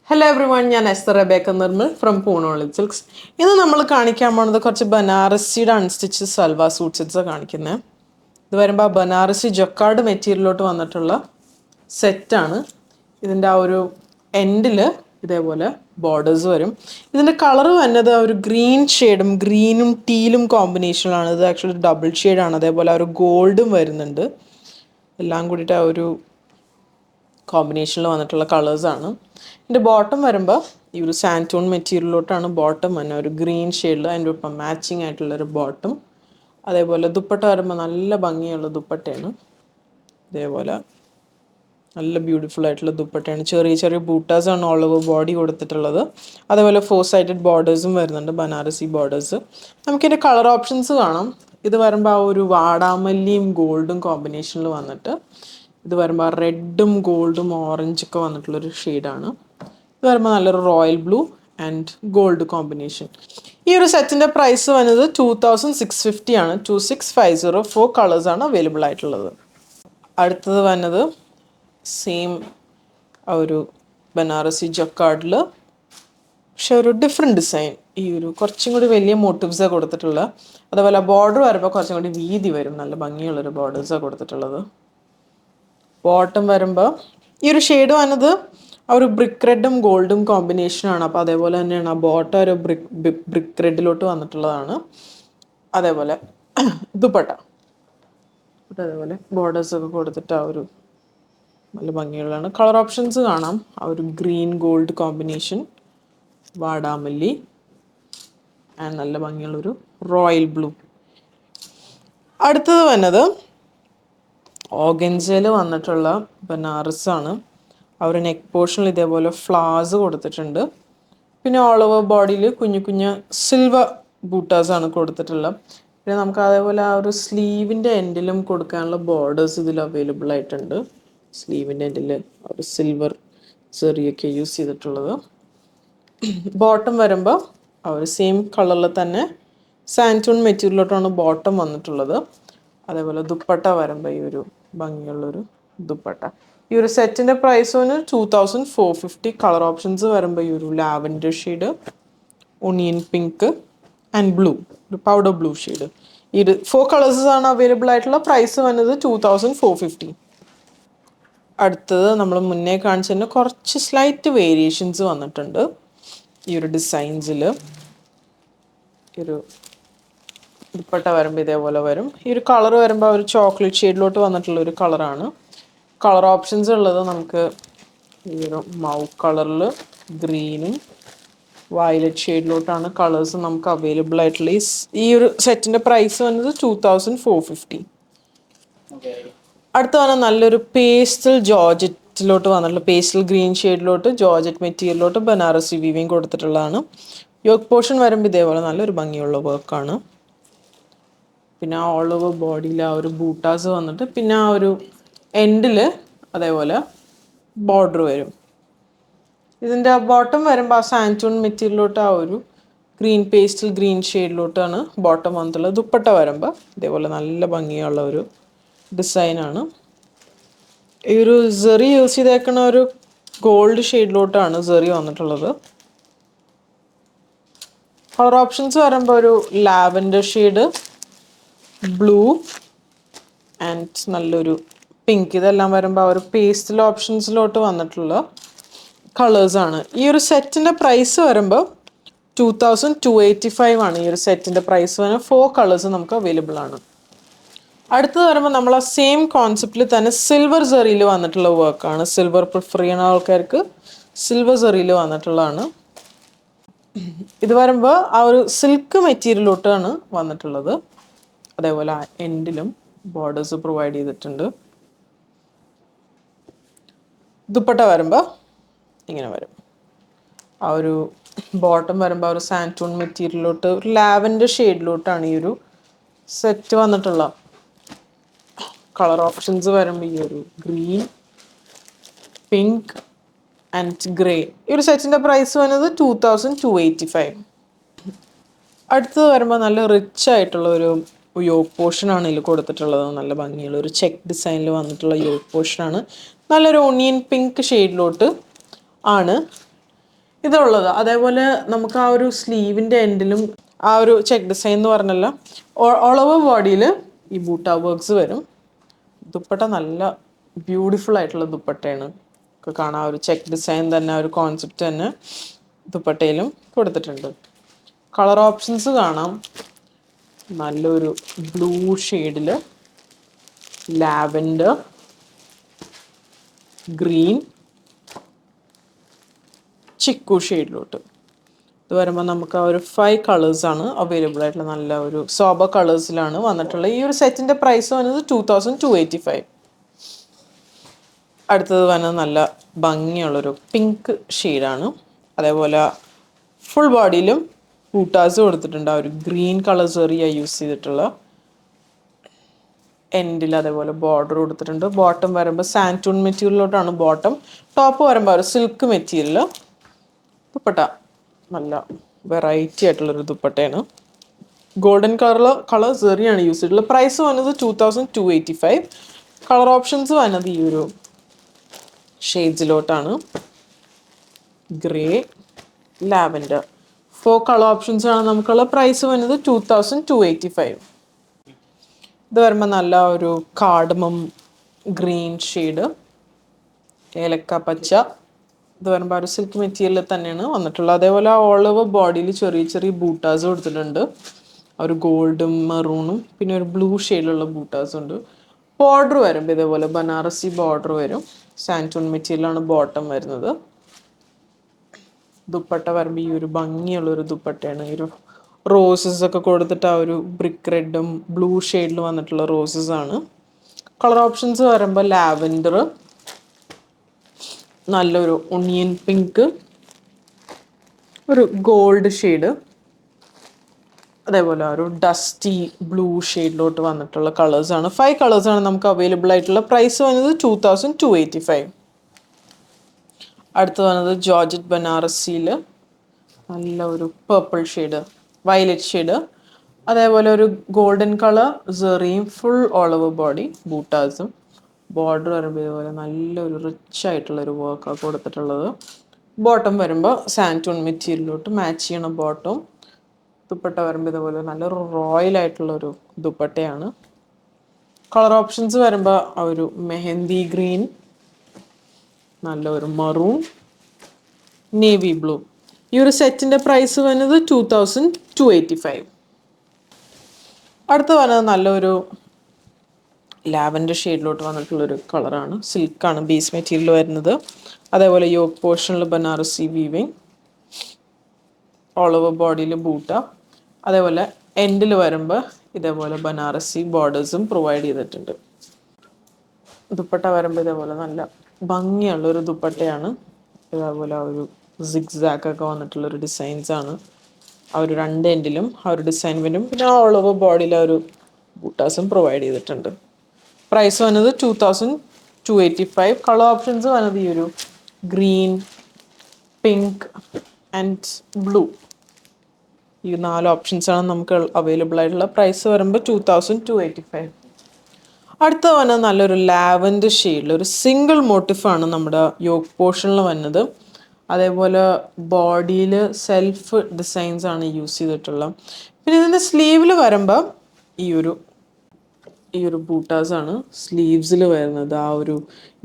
Hello everyone, ഞാൻ Esther Rebecca Nirmal from Poonoli silks. ഇന്ന് നമ്മൾ കാണിക്കാൻ പോകുന്നത് കുറച്ച് ബനാറസിയുടെ അൺസ്റ്റിച്ച് സൽവാർ സൂട്ട് സെറ്റ്സാണ് കാണിക്കുന്നത്. ഇത് വരുമ്പോൾ ബനാറസി ജക്കാർഡ് മെറ്റീരിയലോട്ട് വന്നിട്ടുള്ള സെറ്റാണ്. ഇതിൻ്റെ ആ ഒരു എൻഡിൽ ഇതേപോലെ ബോർഡേഴ്സ് വരും. ഇതിൻ്റെ കളർ വന്നത് ഒരു ഗ്രീൻ ഷെയ്ഡും ഗ്രീനും ടീലും കോമ്പിനേഷനിലാണ്. ഇത് ആക്ച്വലി ഡബിൾ ഷെയ്ഡാണ്. അതേപോലെ ആ ഒരു ഗോൾഡും വരുന്നുണ്ട്. എല്ലാം കൂടിയിട്ട് ആ ഒരു കോമ്പിനേഷനിൽ വന്നിട്ടുള്ള കളേഴ്സാണ്. ഇതിൻ്റെ ബോട്ടം വരുമ്പോൾ ഈ ഒരു സാൻറ്റൂൺ മെറ്റീരിയലിലോട്ടാണ് ബോട്ടം തന്നെ ഒരു ഗ്രീൻ ഷെയ്ഡിൽ അതിൻ്റെ ഒപ്പം മാച്ചിങ് ആയിട്ടുള്ളൊരു ബോട്ടം. അതേപോലെ ദുപ്പട്ട വരുമ്പോൾ നല്ല ഭംഗിയുള്ള ദുപ്പട്ടയാണ്. ഇതേപോലെ നല്ല ബ്യൂട്ടിഫുൾ ആയിട്ടുള്ള ദുപ്പട്ടയാണ്. ചെറിയ ചെറിയ ബൂട്ടാസാണ് ഓൾ ഓവർ ബോഡി കൊടുത്തിട്ടുള്ളത്. അതേപോലെ 4 സൈഡഡ് ബോർഡേഴ്സും വരുന്നുണ്ട്, ബനാറസി ബോർഡേഴ്സ്. നമുക്കിതിൻ്റെ കളർ ഓപ്ഷൻസ് കാണാം. ഇത് വരുമ്പോൾ ആ ഒരു വാടാമല്ലിയും ഗോൾഡും കോമ്പിനേഷനിൽ വന്നിട്ട്, ഇത് വരുമ്പോൾ റെഡും ഗോൾഡും ഓറഞ്ചൊക്കെ വന്നിട്ടുള്ളൊരു ഷെയ്ഡാണ്. ഇത് വരുമ്പോൾ നല്ലൊരു royal blue and gold combination. ഈ ഒരു സെറ്റിൻ്റെ പ്രൈസ് വന്നത് 2650 ആണ്. 2650. 4 കളേഴ്സാണ് അവൈലബിൾ ആയിട്ടുള്ളത്. അടുത്തത് വന്നത് സെയിം ആ ഒരു ബനാറസി ജക്കാർഡിൽ പക്ഷെ ഒരു ഡിഫറെൻറ്റ് ഡിസൈൻ. ഈ ഒരു കുറച്ചും കൂടി വലിയ മോട്ടീവ്സാണ് കൊടുത്തിട്ടുള്ളത്. അതേപോലെ ബോർഡർ വരുമ്പോൾ കുറച്ചും കൂടി വീതി വരും. നല്ല ഭംഗിയുള്ളൊരു ബോർഡേഴ്സാണ് കൊടുത്തിട്ടുള്ളത്. ബോട്ടം വരുമ്പോൾ ഈ ഒരു ഷെയ്ഡ് വന്നത് ആ ഒരു ബ്രിക്ക് റെഡും ഗോൾഡും കോമ്പിനേഷനാണ്. അപ്പോൾ അതേപോലെ തന്നെയാണ് ആ ബോട്ടം ഒരു ബ്രിക്ക് റെഡിലോട്ട് വന്നിട്ടുള്ളതാണ്. അതേപോലെ ദുപ്പട്ട അതേപോലെ ബോർഡേഴ്സൊക്കെ കൊടുത്തിട്ട് ആ ഒരു നല്ല ഭംഗിയുള്ളതാണ്. കളർ ഓപ്ഷൻസ് കാണാം. ആ ഒരു ഗ്രീൻ ഗോൾഡ് കോമ്പിനേഷൻ, വാടാമല്ലി ആൻഡ് നല്ല ഭംഗിയുള്ളൊരു റോയൽ ബ്ലൂ. അടുത്തത് വന്നത് ഓർഗൻസയിൽ വന്നിട്ടുള്ള ബനാറസാണ്. ആ ഒരു നെക്ക് പോർഷനിൽ ഇതേപോലെ ഫ്ലവേഴ്സ് കൊടുത്തിട്ടുണ്ട്. പിന്നെ ഓൾ ഓവർ ബോഡിയിൽ കുഞ്ഞു കുഞ്ഞു സിൽവർ ബൂട്ടാസാണ് കൊടുത്തിട്ടുള്ളത്. പിന്നെ നമുക്ക് അതേപോലെ ആ ഒരു സ്ലീവിൻ്റെ എൻഡിലും കൊടുക്കാനുള്ള ബോർഡേഴ്സ് ഇതിൽ അവൈലബിൾ ആയിട്ടുണ്ട്. സ്ലീവിൻ്റെ എൻഡിൽ ഒരു സിൽവർ ചെറിയൊക്കെ യൂസ് ചെയ്തിട്ടുള്ളത്. ബോട്ടം വരുമ്പോൾ ആ ഒരു സെയിം കളറിൽ തന്നെ സാൻറ്റൂൺ മെറ്റീരിയലോട്ടാണ് ബോട്ടം വന്നിട്ടുള്ളത്. അതേപോലെ ദുപ്പട്ട വരുമ്പോൾ ഈ ഒരു ഭംഗിയുള്ളൊരു ദുപ്പട്ട. ഈ ഒരു സെറ്റിൻ്റെ പ്രൈസ് വന്ന് 2450. കളർ ഓപ്ഷൻസ് വരുമ്പോൾ ഈ ഒരു lavender shade, onion pink and blue, ഒരു പൗഡർ ബ്ലൂ ഷെയ്ഡ്. ഇത് 4 കളേഴ്സാണ് അവൈലബിൾ ആയിട്ടുള്ള. പ്രൈസ് വന്നത് 2450. അടുത്തത് നമ്മൾ മുന്നേ കാണിച്ചതിന് കുറച്ച് സ്ലൈറ്റ് വേരിയേഷൻസ് വന്നിട്ടുണ്ട് ഈ ഒരു ഡിസൈൻസിൽ. ഒരു ദുപ്പട്ട വരുമ്പോൾ ഇതേപോലെ വരും. ഈ ഒരു കളർ വരുമ്പോൾ ഒരു ചോക്ലേറ്റ് ഷെയ്ഡിലോട്ട് വന്നിട്ടുള്ള ഒരു കളറാണ്. കളർ ഓപ്ഷൻസ് ഉള്ളത് നമുക്ക് ഈ ഒരു മൗ കളറിൽ ഗ്രീനും വയലറ്റ് ഷെയ്ഡിലോട്ടാണ് കളേഴ്സ് നമുക്ക് അവൈലബിൾ ആയിട്ടുള്ള. ഈ ഒരു സെറ്റിൻ്റെ പ്രൈസ് വന്നത് 2450. അടുത്ത പറഞ്ഞാൽ നല്ലൊരു പേസ്റ്റൽ ജോർജറ്റിലോട്ട് വന്നിട്ടുള്ള പേസ്റ്റൽ ഗ്രീൻ ഷെയ്ഡിലോട്ട് ജോർജറ്റ് മെറ്റീരിയലിലോട്ട് ബനാറസി വീവിങ് കൊടുത്തിട്ടുള്ളതാണ്. യോക്ക് പോർഷൻ വരുമ്പോൾ ഇതേപോലെ നല്ലൊരു ഭംഗിയുള്ള വർക്കാണ്. പിന്നെ ഓൾ ഓവർ ബോഡിയിൽ ആ ഒരു ബൂട്ടാസ് വന്നിട്ട് പിന്നെ ആ ഒരു എൻഡിൽ അതേപോലെ ബോർഡർ വരും. ഇതിൻ്റെ ബോട്ടം വരുമ്പോൾ ആ സാൻറ്റൂൺ മെറ്റീരിയലിലോട്ട് ആ ഒരു ഗ്രീൻ പേസ്റ്റൽ ഗ്രീൻ ഷെയ്ഡിലോട്ടാണ് ബോട്ടം വന്നിട്ടുള്ളത്. ദുപ്പട്ട വരുമ്പോൾ ഇതേപോലെ നല്ല ഭംഗിയുള്ള ഒരു ഡിസൈനാണ്. ഈ ഒരു സെറി യൂസ് ചെയ്തേക്കുന്ന ഒരു ഗോൾഡ് ഷെയ്ഡിലോട്ടാണ് സെറി വന്നിട്ടുള്ളത്. കളർ ഓപ്ഷൻസ് വരുമ്പോൾ ഒരു ലാവൻഡർ ഷെയ്ഡ്, ബ്ലൂ ആൻഡ് നല്ലൊരു പിങ്ക്. ഇതെല്ലാം വരുമ്പോൾ ആ ഒരു പേസ്റ്റൽ ഓപ്ഷൻസിലോട്ട് വന്നിട്ടുള്ള കളേഴ്സാണ്. ഈ ഒരു സെറ്റിൻ്റെ പ്രൈസ് വരുമ്പോൾ 2285 ആണ്. ഈ ഒരു സെറ്റിൻ്റെ പ്രൈസ് വരുമ്പോൾ 4 കളേഴ്സ് നമുക്ക് അവൈലബിൾ ആണ്. അടുത്തത് വരുമ്പോൾ നമ്മൾ ആ സെയിം കോൺസെപ്റ്റിൽ തന്നെ സിൽവർ സെറിയിൽ വന്നിട്ടുള്ള വർക്കാണ്. സിൽവർ പ്രിഫർ ചെയ്യുന്ന ആൾക്കാർക്ക് സിൽവർ സെറിയിൽ വന്നിട്ടുള്ളതാണ്. ഇത് വരുമ്പോൾ ആ ഒരു സിൽക്ക് മെറ്റീരിയലോട്ടാണ് വന്നിട്ടുള്ളത്. അതേപോലെ ആ എൻഡിലും ബോർഡേഴ്സ് പ്രൊവൈഡ് ചെയ്തിട്ടുണ്ട്. ദുപ്പട്ട വരുമ്പോൾ ഇങ്ങനെ വരും. ആ ഒരു ബോട്ടം വരുമ്പോൾ ഒരു സാൻറ്റൂൺ മെറ്റീരിയലിലോട്ട് ഒരു ലാവൻഡർ ഷെയ്ഡിലോട്ടാണ് ഈ ഒരു സെറ്റ് വന്നിട്ടുള്ള. കളർ ഓപ്ഷൻസ് വരുമ്പോൾ ഈ ഒരു ഗ്രീൻ, പിങ്ക് ആൻഡ് ഗ്രേ. ഈ ഒരു സെറ്റിൻ്റെ പ്രൈസ് വന്നത് 2285. അടുത്തത് വരുമ്പോൾ നല്ല റിച്ച് ആയിട്ടുള്ള ഒരു യോക്ക് പോർഷനാണ് ഇതിൽ കൊടുത്തിട്ടുള്ളത്. നല്ല ഭംഗിയുള്ള ഒരു ചെക്ക് ഡിസൈനിൽ വന്നിട്ടുള്ള യോക്ക് പോർഷനാണ്. നല്ലൊരു ഓണിയൻ പിങ്ക് ഷെയ്ഡിലോട്ട് ആണ് ഇതുള്ളത്. അതേപോലെ നമുക്ക് ആ ഒരു സ്ലീവിൻ്റെ എൻഡിലും ആ ഒരു ചെക്ക് ഡിസൈൻ എന്ന് പറഞ്ഞല്ലോ, ഓൾ ഓവർ ബോഡിയിൽ ഈ ബൂട്ട വർക്ക്സ് വരും. ദുപ്പട്ട നല്ല ബ്യൂട്ടിഫുൾ ആയിട്ടുള്ള ദുപ്പട്ടയാണ്. കാണാം ഒരു ചെക്ക് ഡിസൈൻ തന്നെ, ഒരു കോൺസെപ്റ്റ് തന്നെ ദുപ്പട്ടയിലും കൊടുത്തിട്ടുണ്ട്. കളർ ഓപ്ഷൻസ് കാണാം. നല്ലൊരു ബ്ലൂ ഷെയ്ഡിൽ, ലാവൻഡർ, ഗ്രീൻ, ചിക്കു ഷെയ്ഡിലോട്ട്. ഇത് വരുമ്പോൾ നമുക്ക് ആ ഒരു 5 കളേഴ്സാണ് അവൈലബിൾ ആയിട്ടുള്ള, നല്ല ഒരു സോബ കളേഴ്സിലാണ് വന്നിട്ടുള്ളത്. ഈ ഒരു സെറ്റിൻ്റെ പ്രൈസ് വന്നത് 2285. അടുത്തത് വന്നത് നല്ല ഭംഗിയുള്ളൊരു പിങ്ക് ഷെയ്ഡാണ്. അതേപോലെ ഫുൾ ബോഡിയിലും ബൂട്ടാസ് കൊടുത്തിട്ടുണ്ട്. ആ ഒരു ഗ്രീൻ കളർ സെറിയ യൂസ് ചെയ്തിട്ടുള്ള, എൻഡിൽ അതേപോലെ ബോർഡർ കൊടുത്തിട്ടുണ്ട്. ബോട്ടം വരുമ്പോൾ സാൻറ്റൂൺ മെറ്റീരിയലിലോട്ടാണ് ബോട്ടം. ടോപ്പ് വരുമ്പോൾ ഒരു സിൽക്ക് മെറ്റീരിയൽ. ദുപ്പട്ട നല്ല വെറൈറ്റി ആയിട്ടുള്ളൊരു ദുപ്പട്ടയാണ്. ഗോൾഡൻ കളർ സെറിയാണ് യൂസ് ചെയ്തിട്ടുള്ളത്. പ്രൈസ് വന്നത് 2285. കളർ ഓപ്ഷൻസ് വന്നത് ഈ ഒരു ഷെയ്ഡ്സിലോട്ടാണ്. ഗ്രേ, ലാവൻഡർ, 4 കളർ ഓപ്ഷൻസ് ആണ് നമുക്കുള്ള. പ്രൈസ് വന്നത് 2285. ഇത് വരുമ്പോൾ നല്ല ഒരു കാർഡമം ഗ്രീൻ ഷെയ്ഡ്, ഏലക്ക പച്ച. ഇത് വരുമ്പോൾ ഒരു സിൽക്ക് മെറ്റീരിയൽ തന്നെയാണ് വന്നിട്ടുള്ളത്. അതേപോലെ ഓൾ ഓവർ ബോഡിയിൽ ചെറിയ ചെറിയ ബൂട്ടാസ് കൊടുത്തിട്ടുണ്ട്. ഒരു ഗോൾഡും മെറൂണും പിന്നെ ഒരു ബ്ലൂ ഷെയ്ഡിലുള്ള ബൂട്ടാസും ഉണ്ട്. ബോർഡർ വരുമ്പോൾ ഇതേപോലെ ബനാറസി ബോർഡർ വരും. സാൻറ്റൂൺ മെറ്റീരിയലാണ് ബോട്ടം വരുന്നത്. ദുപ്പട്ട വരുമ്പോൾ ഈ ഒരു ഭംഗിയുള്ളൊരു ദുപ്പട്ടയാണ്. ഈ ഒരു റോസസ് ഒക്കെ കൊടുത്തിട്ട് ആ ഒരു ബ്രിക്ക് റെഡും ബ്ലൂ ഷെയ്ഡിൽ വന്നിട്ടുള്ള റോസസ് ആണ്. കളർ ഓപ്ഷൻസ് വരുമ്പോൾ ലാവൻഡർ, നല്ലൊരു ഒണിയൻ പിങ്ക്, ഒരു ഗോൾഡ് ഷെയ്ഡ്, അതേപോലെ ഒരു ഡസ്റ്റി ബ്ലൂ ഷെയ്ഡിലോട്ട് വന്നിട്ടുള്ള കളേഴ്സാണ്. 5 കളേഴ്സാണ് നമുക്ക് അവൈലബിൾ ആയിട്ടുള്ള. പ്രൈസ് വന്നത് 2285. അടുത്ത് വന്നത് ജോർജറ്റ് ബനാറസിയിൽ നല്ല ഒരു പേർപ്പിൾ ഷെയ്ഡ്, വയലറ്റ് ഷെയ്ഡ്, അതേപോലെ ഒരു ഗോൾഡൻ കളർ സെറിയും ഫുൾ ഓൾ ഓവർ ബോഡി ബൂട്ടാസും. ബോർഡർ വരുമ്പോൾ ഇതുപോലെ നല്ലൊരു റിച്ച് ആയിട്ടുള്ളൊരു വർക്കാണ് കൊടുത്തിട്ടുള്ളത്. ബോട്ടം വരുമ്പോൾ സാൻറ്റൂൺ മെറ്റീരിയലിലോട്ട് മാച്ച് ചെയ്യണ ബോട്ടവും. ദുപ്പട്ട വരുമ്പോൾ ഇതുപോലെ നല്ലൊരു റോയൽ ആയിട്ടുള്ളൊരു ദുപ്പട്ടയാണ്. കളർ ഓപ്ഷൻസ് വരുമ്പോൾ ആ ഒരു മെഹന്തി ഗ്രീൻ, നല്ലൊരു മറൂൺ, നേവി ബ്ലൂ. ഈ ഒരു സെറ്റിൻ്റെ പ്രൈസ് വന്നത് 2285. അടുത്ത് വന്നത് നല്ലൊരു ലാവൻഡർ ഷെയ്ഡിലോട്ട് വന്നിട്ടുള്ളൊരു കളറാണ്. സിൽക്കാണ് ബേസ് മെറ്റീരിയൽ വരുന്നത്. അതേപോലെ യോക്ക് പോർഷനിൽ ബനാറസി വീവിങ്, ഓൾ ഓവർ ബോഡിയിൽ ബൂട്ട, അതേപോലെ എൻഡിൽ വരുമ്പോൾ ഇതേപോലെ ബനാറസി ബോർഡേഴ്സും പ്രൊവൈഡ് ചെയ്തിട്ടുണ്ട്. ദുപ്പട്ട വരുമ്പോൾ ഇതേപോലെ നല്ല ഭംഗിയുള്ളൊരു ദുപ്പട്ടയാണ്. ഇതേപോലെ ആ ഒരു സിഗ്സാക്ക് ഒക്കെ വന്നിട്ടുള്ളൊരു ഡിസൈൻസാണ്. ആ ഒരു 2 എൻഡിലും ആ ഒരു ഡിസൈൻ വരും. പിന്നെ ഓൾ ഓവർ ബോഡിയിൽ ആ ഒരു ബൂട്ടാസും പ്രൊവൈഡ് ചെയ്തിട്ടുണ്ട്. പ്രൈസ് വന്നത് 2285. കളർ ഓപ്ഷൻസ് വന്നത് ഈ ഒരു ഗ്രീൻ, പിങ്ക് ആൻഡ് ബ്ലൂ. ഈ 4 ഓപ്ഷൻസാണ് നമുക്ക് അവൈലബിൾ ആയിട്ടുള്ള. പ്രൈസ് വരുമ്പോൾ 2285. അടുത്ത വന്നത് നല്ലൊരു ലാവൻഡർ ഷെയ്ഡിൽ ഒരു സിംഗിൾ മോട്ടിഫാണ് നമ്മുടെ യോക്ക് പോർഷനിൽ വന്നത്. അതേപോലെ ബോഡിയിൽ സെൽഫ് ഡിസൈൻസ് ആണ് യൂസ് ചെയ്തിട്ടുള്ളത്. പിന്നെ ഇതിൻ്റെ സ്ലീവിൽ വരുമ്പോൾ ഈ ഒരു ബൂട്ടാസാണ് സ്ലീവ്സിൽ വരുന്നത്. ആ ഒരു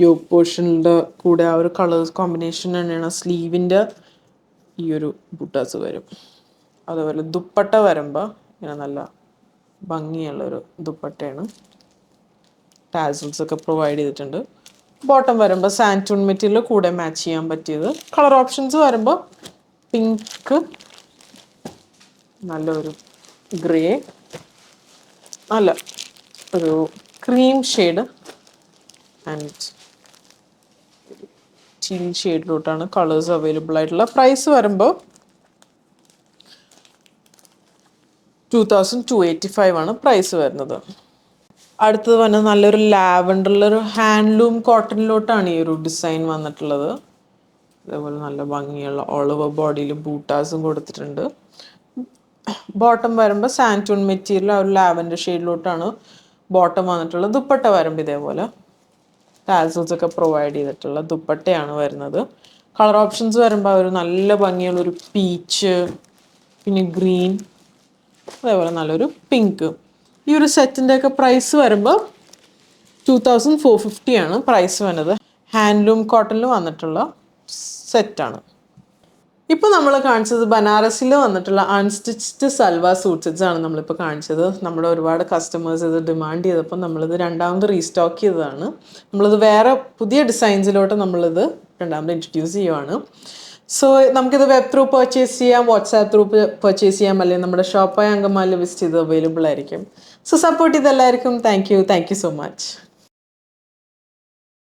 യോക്ക് പോർഷനിൻ്റെ കൂടെ ആ ഒരു കളേഴ്സ് കോമ്പിനേഷൻ തന്നെയാണ് സ്ലീവിൻ്റെ ഈ ഒരു ബൂട്ടാസ് വരും. അതുപോലെ ദുപ്പട്ട വരുമ്പോൾ ഇങ്ങനെ നല്ല ഭംഗിയുള്ളൊരു ദുപ്പട്ടയാണ്. ടാസൽസ് ഒക്കെ പ്രൊവൈഡ് ചെയ്തിട്ടുണ്ട്. ബോട്ടം വരുമ്പോൾ സാൻറ്റൂൺ മെറ്റീരിയൽ കൂടെ മാച്ച് ചെയ്യാൻ പറ്റിയത്. കളർ ഓപ്ഷൻസ് വരുമ്പോൾ പിങ്ക്, നല്ലൊരു ഗ്രേ, നല്ല ഒരു ക്രീം ഷെയ്ഡ് ആൻഡ് ടീൽ ഷെയ്ഡിലോട്ടാണ് കളേഴ്സ് അവൈലബിൾ ആയിട്ടുള്ള. പ്രൈസ് വരുമ്പോൾ 2285 ആണ് പ്രൈസ് വരുന്നത്. അടുത്തത് വന്നത് നല്ലൊരു ലാവൻഡറിലൊരു ഹാൻഡ്ലൂം കോട്ടണിലോട്ടാണ് ഈ ഒരു ഡിസൈൻ വന്നിട്ടുള്ളത്. അതേപോലെ നല്ല ഭംഗിയുള്ള ഓൾ ഓവർ ബോഡിയിൽ ബൂട്ടാസും കൊടുത്തിട്ടുണ്ട്. ബോട്ടം വരുമ്പോൾ സാൻറ്റൂൺ മെറ്റീരിയൽ ആ ഒരു ലാവൻഡർ ഷെയ്ഡിലോട്ടാണ് ബോട്ടം വന്നിട്ടുള്ളത്. ദുപ്പട്ട വരുമ്പോൾ ഇതേപോലെ ടാസൽസ് ഒക്കെ പ്രൊവൈഡ് ചെയ്തിട്ടുള്ള ദുപ്പട്ടയാണ് വരുന്നത്. കളർ ഓപ്ഷൻസ് വരുമ്പോൾ ഒരു നല്ല ഭംഗിയുള്ളൊരു പീച്ച്, പിന്നെ ഗ്രീൻ, അതേപോലെ നല്ലൊരു പിങ്ക്. ഈ ഒരു സെറ്റിൻ്റെയൊക്കെ പ്രൈസ് വരുമ്പോൾ 2450 ആണ് പ്രൈസ് വരുന്നത്. ഹാൻഡ്ലൂം കോട്ടണിൽ വന്നിട്ടുള്ള സെറ്റാണ്. ഇപ്പോൾ നമ്മൾ കാണിച്ചത് ബനാറസിൽ വന്നിട്ടുള്ള അൺസ്റ്റിച്ച്ഡ് സൽവാർ സൂട്ട് സെറ്റ്സ് ആണ് നമ്മളിപ്പോൾ കാണിച്ചത്. നമ്മുടെ ഒരുപാട് കസ്റ്റമേഴ്സ് ഇത് ഡിമാൻഡ് ചെയ്തപ്പോൾ നമ്മളിത് രണ്ടാമത് റീസ്റ്റോക്ക് ചെയ്തതാണ്. നമ്മളിത് വേറെ പുതിയ ഡിസൈൻസിലോട്ട് നമ്മളിത് രണ്ടാമത് ഇൻട്രൊഡ്യൂസ് ചെയ്യുവാണ്. സോ നമുക്കിത് വെബ് ത്രൂ പർച്ചേസ് ചെയ്യാം, വാട്സാപ്പ് ത്രൂ പർച്ചേസ് ചെയ്യാം, അല്ലെങ്കിൽ നമ്മുടെ ഷോപ്പായ അങ്കമാലിൽ വിസിറ്റ് ചെയ്ത് അവൈലബിൾ ആയിരിക്കും. സോ സപ്പോർട്ട് ചെയ്ത് എല്ലാവർക്കും താങ്ക് യു സോ മച്ച്.